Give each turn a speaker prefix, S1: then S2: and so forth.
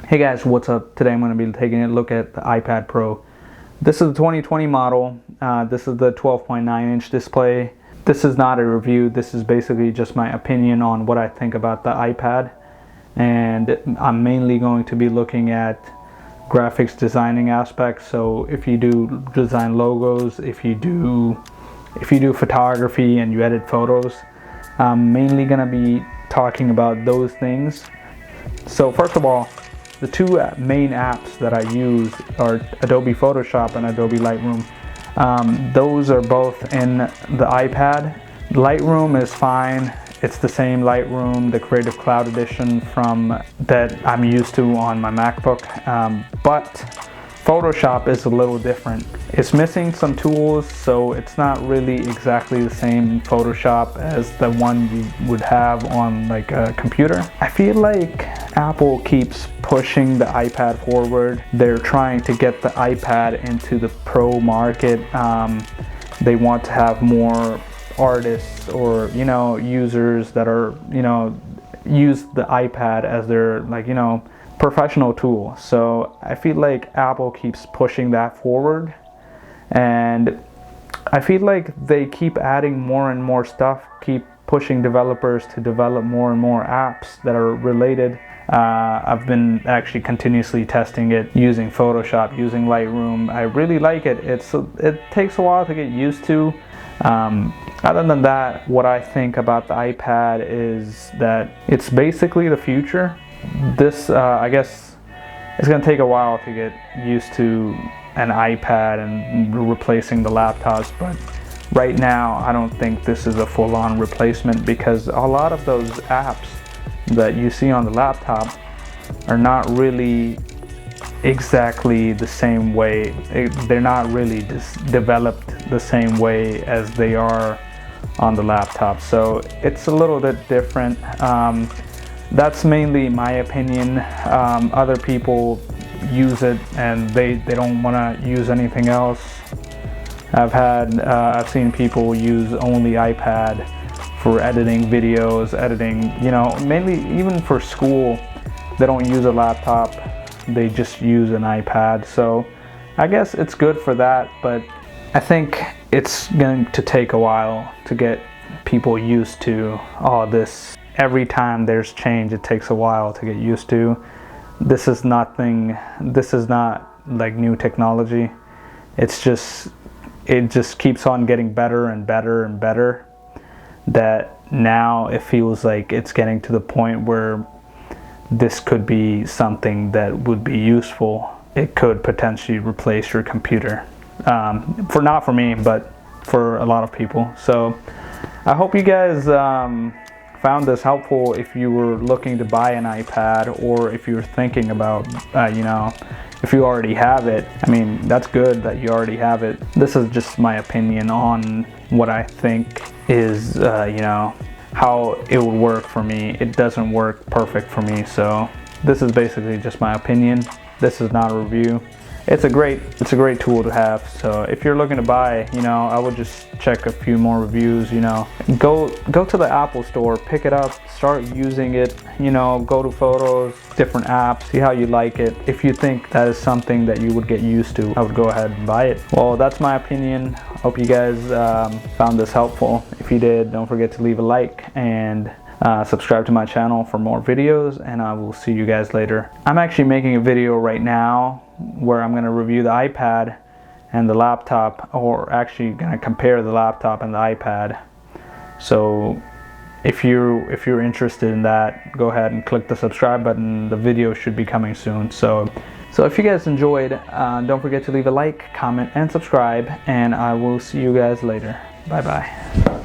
S1: Hey guys, what's up? Today I'm going to be taking a look at the iPad Pro. This is the 2020 model. This is the 12.9-inch display. This is not a review. This is basically just my opinion on what I think about the iPad. And I'm mainly going to be looking at graphics designing aspects. So if you do design logos, if you do photography and you edit photos, I'm mainly going to be talking about those things. So first of all, the two main apps that I use are Adobe Photoshop and Adobe Lightroom. Those are both in the iPad. Lightroom is fine. It's the same Lightroom, the Creative Cloud Edition that I'm used to on my MacBook. But Photoshop is a little different. It's missing some tools, so it's not really exactly the same Photoshop as the one you would have on like a computer. I feel like Apple keeps pushing the iPad forward. They're trying to get the iPad into the pro market. They want to have more artists or users that are use the iPad as their professional tool. So I feel like Apple keeps pushing that forward, and I feel like they keep adding more and more stuff, keep pushing developers to develop more and more apps that are related. I've been actually continuously testing it using Photoshop, using Lightroom. I really like it. It takes a while to get used to. Other than that, what I think about the iPad is that it's basically the future. This, I guess, it's going to take a while to get used to an iPad and replacing the laptops, but right now I don't think this is a full-on replacement, because a lot of those apps that you see on the laptop are not really exactly the same way. They're not really developed the same way as they are on the laptop, so it's a little bit different. That's mainly my opinion. Other people use it and they don't want to use anything else. I've seen people use only iPad for editing videos, mainly even for school. They don't use a laptop, they just use an iPad. So I guess it's good for that, but I think it's going to take a while to get people used to all this. Every time there's change, it takes a while to get used to. This is not like new technology. It just keeps on getting better and better and better, that now it feels like it's getting to the point where this could be something that would be useful. It could potentially replace your computer. Not for me, but for a lot of people. So I hope you guys found this helpful. If you were looking to buy an iPad, or if you're thinking about if you already have it, I mean, that's good that you already have it. This is just my opinion on what I think is how it would work for me. It doesn't work perfect for me, so this is basically just my opinion. This is not a review. It's a great tool to have. So if you're looking to buy, I would just check a few more reviews. Go to the Apple store, pick it up, start using it. Go to Photos, different apps, see how you like it. If you think that is something that you would get used to, I would go ahead and buy it. Well, that's my opinion. Hope you guys found this helpful. If you did, don't forget to leave a like and subscribe to my channel for more videos, and I will see you guys later. I'm actually making a video right now where I'm going to review the iPad and the laptop, or actually going to compare the laptop and the iPad. So if you're interested in that, go ahead and click the subscribe button. The video should be coming soon. So if you guys enjoyed, don't forget to leave a like, comment, and subscribe, and I will see you guys later. Bye bye.